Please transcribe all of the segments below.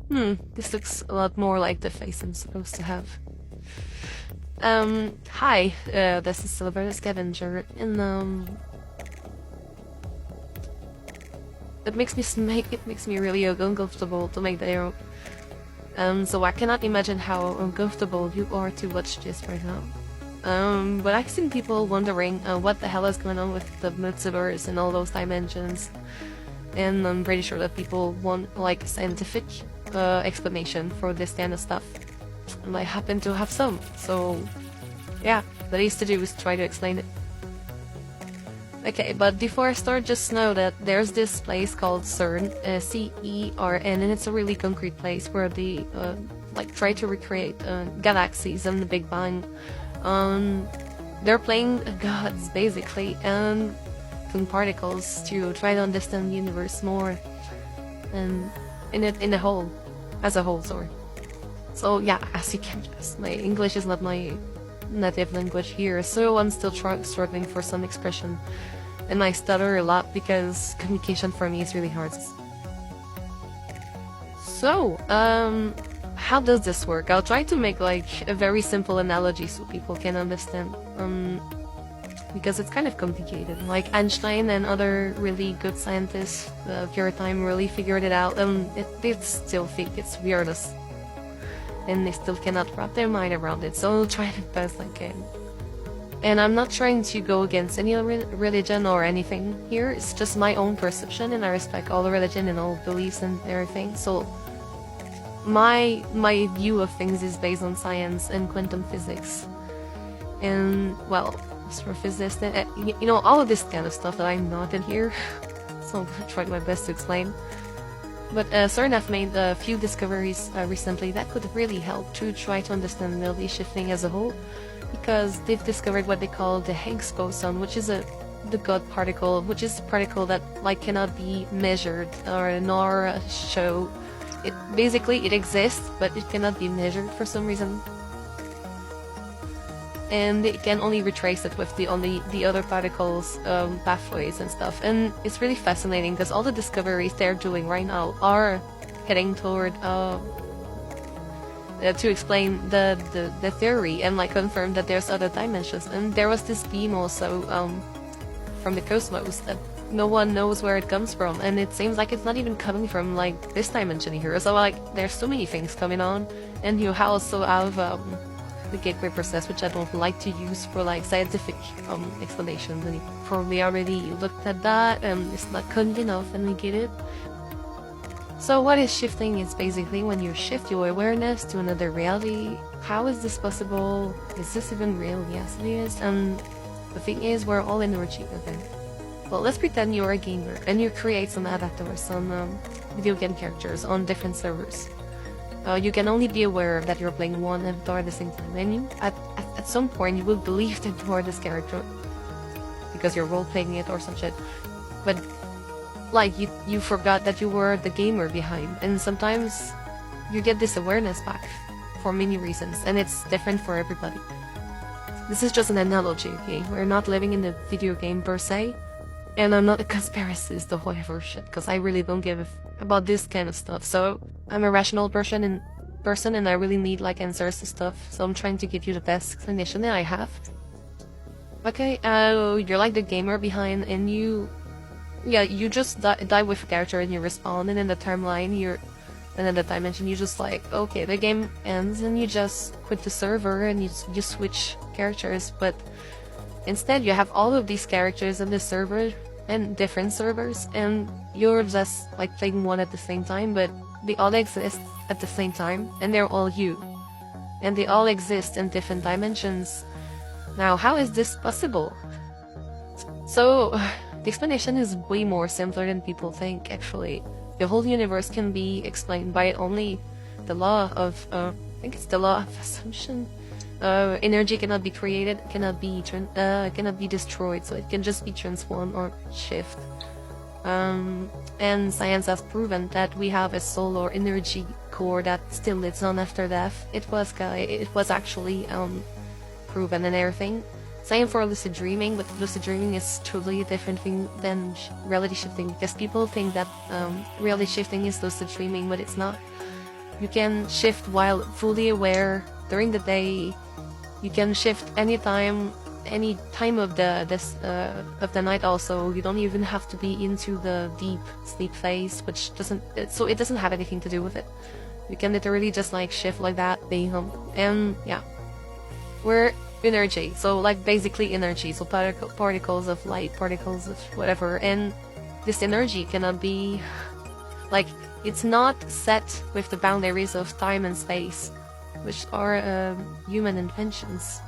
This looks a lot more like the face I'm supposed to have. Hi, this is Silver the Scavenger, and it makes me really uncomfortable to make the arrow. So I cannot imagine how uncomfortable you are to watch this right now. But I've seen people wondering what the hell is going on with the multiverse and all those dimensions, and I'm pretty sure that people want like scientific explanation for this kind of stuff, and I happen to have some. So yeah, the least to do is try to explain it. Okay, but before I start, just know that there's this place called CERN, C-E-R-N, and it's a really concrete place where they like try to recreate galaxies and the Big Bang. They're playing gods basically and particles to try to understand the universe more, and in a whole, as a whole, sorry. So yeah, as you can guess, my English is not my native language here, so I'm still struggling for some expression, and I stutter a lot because communication for me is really hard. So, how does this work? I'll try to make like a very simple analogy so people can understand, because it's kind of complicated. Like Einstein and other really good scientists of your time really figured it out, and they still think it's weirdest, and they still cannot wrap their mind around it, so I'll try the best I can. And I'm not trying to go against any religion or anything here, it's just my own perception, and I respect all religion and all beliefs and everything. So my view of things is based on science and quantum physics. And, well, astrophysicist, you know, all of this kind of stuff that I'm not in here, so I'm gonna try my best to explain. But CERN have made a few discoveries recently that could really help to try to understand melody shifting as a whole, because they've discovered what they call the Higgs boson, which is the God particle, which is a particle that like cannot be measured or nor show. It exists, but it cannot be measured for some reason, and it can only retrace it with the other particles pathways and stuff. And it's really fascinating because all the discoveries they're doing right now are heading toward to explain the theory and like confirm that there's other dimensions. And there was this beam also from the cosmos that no one knows where it comes from, and it seems like it's not even coming from like this dimension here. So like there's so many things coming on, and you also have the gateway process, which I don't like to use for like scientific explanations, and you probably already looked at that, and it's not good enough, and we get it. So what is shifting is basically when you shift your awareness to another reality. How is this possible? Is this even real? Yes, it is. And the thing is, we're all energy, okay? Well, let's pretend you're a gamer and you create some avatars, some video game characters on different servers. You can only be aware that you're playing one avatar at the same time, and you, at some point you will believe that you are this character because you're role-playing it or some shit. But like you forgot that you were the gamer behind, and sometimes you get this awareness back for many reasons, and it's different for everybody. This is just an analogy, okay? We're not living in a video game per se, and I'm not a conspiracist or whatever shit, because I really don't give a about this kind of stuff. So I'm a rational person and I really need like answers to stuff, so I'm trying to give you the best explanation that I have. Okay, you're like the gamer behind, and you just die with a character and you respawn, and in the timeline and in the dimension you just like, okay, the game ends, and you just quit the server and you switch characters. But instead you have all of these characters in the server and different servers, and you're just like playing one at the same time, but they all exist at the same time, and they're all you, and they all exist in different dimensions. Now, how is this possible? So the explanation is way more simpler than people think, actually. The whole universe can be explained by only the law of I think it's the law of assumption. Energy cannot be created, cannot be destroyed, so it can just be transformed or shift. And science has proven that we have a soul or energy core that still lives on after death. It was actually proven and everything. Same for lucid dreaming, but lucid dreaming is totally a different thing than reality shifting, because people think that reality shifting is lucid dreaming, but it's not. You can shift while fully aware during the day. You can shift anytime, any time of the night. Also, you don't even have to be into the deep sleep phase, which doesn't. So it doesn't have anything to do with it. You can literally just like shift like that, being home, and yeah, we're energy. So like basically energy. So particles of light, particles of whatever, and this energy cannot be like, it's not set with the boundaries of time and space, which are human inventions.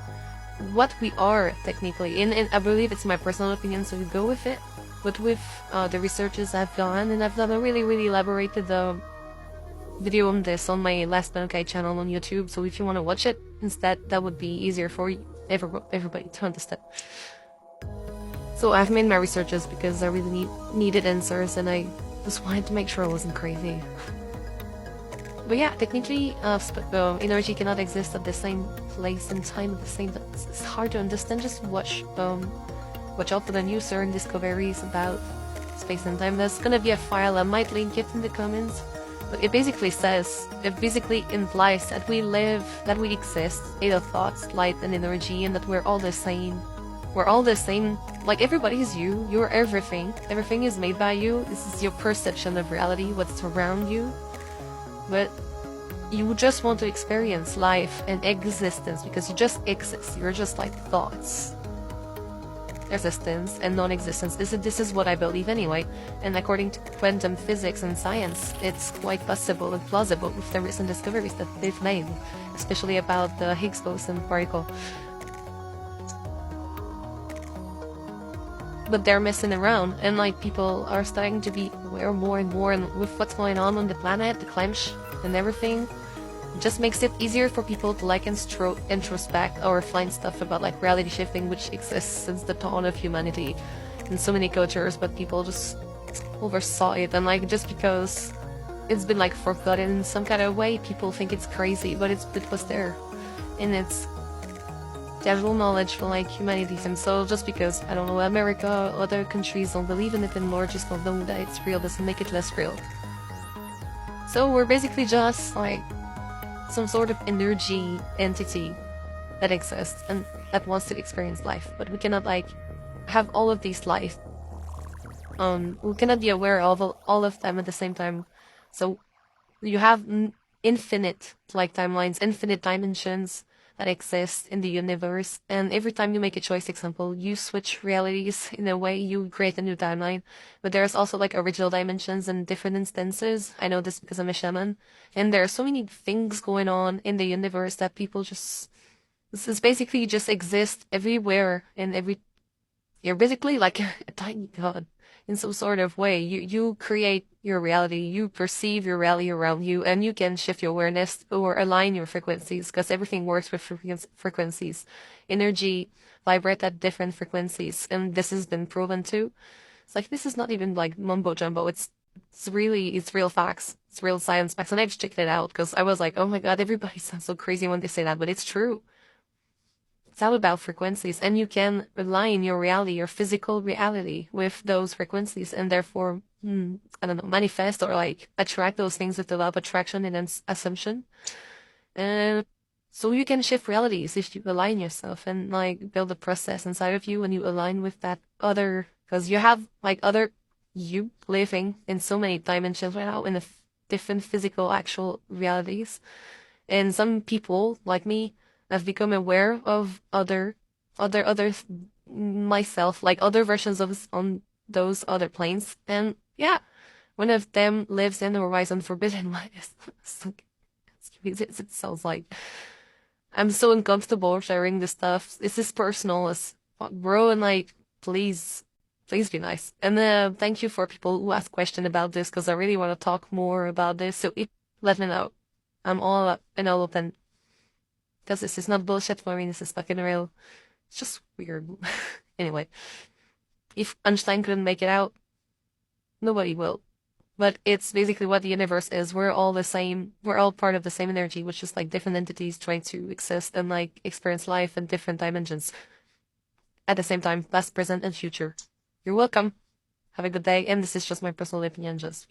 What we are technically, and I believe it's my personal opinion, so we go with it. But with the researches I've done, and I've done a really elaborated video on this on my Last Bankai channel on YouTube. So if you want to watch it instead, that would be easier for everybody to understand. So I've made my researches because I really needed answers, and I just wanted to make sure I wasn't crazy. But yeah, technically, energy cannot exist at the same place and time at the same time. It's hard to understand. Just watch out for the new CERN discoveries about space and time. There's gonna be a file, I might link it in the comments. But it basically implies that we live, that we exist, made of thoughts, light, and energy, and that we're all the same. We're all the same. Like, everybody is you. You're everything. Everything is made by you. This is your perception of reality, what's around you. But you just want to experience life and existence because you just exist. You're just like thoughts. Existence and non-existence. This is what I believe anyway. And according to quantum physics and science, it's quite possible and plausible with the recent discoveries that they've made, especially about the Higgs boson particle. But they're messing around, and like people are starting to be aware more and more, and with what's going on the planet, the climate and everything, it just makes it easier for people to like introspect or find stuff about like reality shifting, which exists since the dawn of humanity in so many cultures, but people just oversaw it, and like just because it's been like forgotten in some kind of way, people think it's crazy, but it was there, and it's casual knowledge for like humanity. And so just because, I don't know, America, other countries don't believe in it anymore, just don't know that it's real, doesn't make it less real. So we're basically just like some sort of energy entity that exists and that wants to experience life, but we cannot like have all of these life. We cannot be aware of all of them at the same time. So you have infinite like timelines, infinite dimensions that exist in the universe, and every time you make a choice, example, you switch realities in a way, you create a new timeline. But there's also like original dimensions and different instances. I know this because I'm a shaman, and there are so many things going on in the universe that people just, this is basically just exist everywhere, and you're basically like a tiny god in some sort of way. You create your reality, you perceive your reality around you, and you can shift your awareness or align your frequencies, because everything works with frequencies. Energy vibrate at different frequencies, and this has been proven too. It's like, this is not even like mumbo jumbo. It's real facts. It's real science facts, and I've checked it out because I was like, oh my god, everybody sounds so crazy when they say that, but it's true. It's all about frequencies, and you can align your reality, your physical reality, with those frequencies, and therefore, I don't know, manifest or like attract those things with the law of attraction and assumption. And so you can shift realities if you align yourself and like build a process inside of you when you align with that other, because you have like other you living in so many dimensions right now in the different physical actual realities. And some people like me have become aware of other myself, like other versions of on those other planes. And yeah, one of them lives in the Horizon Forbidden. It sounds like I'm so uncomfortable sharing this stuff. This is personal as fuck, bro, and like, please be nice. And thank you for people who ask questions about this, because I really want to talk more about this. So let me know. I'm all up and all open. Because this is not bullshit for me, this is fucking real. It's just weird. Anyway, if Einstein couldn't make it out, nobody will. But it's basically what the universe is. We're all the same. We're all part of the same energy, which is like different entities trying to exist and like experience life in different dimensions. At the same time, past, present, and future. You're welcome. Have a good day. And this is just my personal opinion, just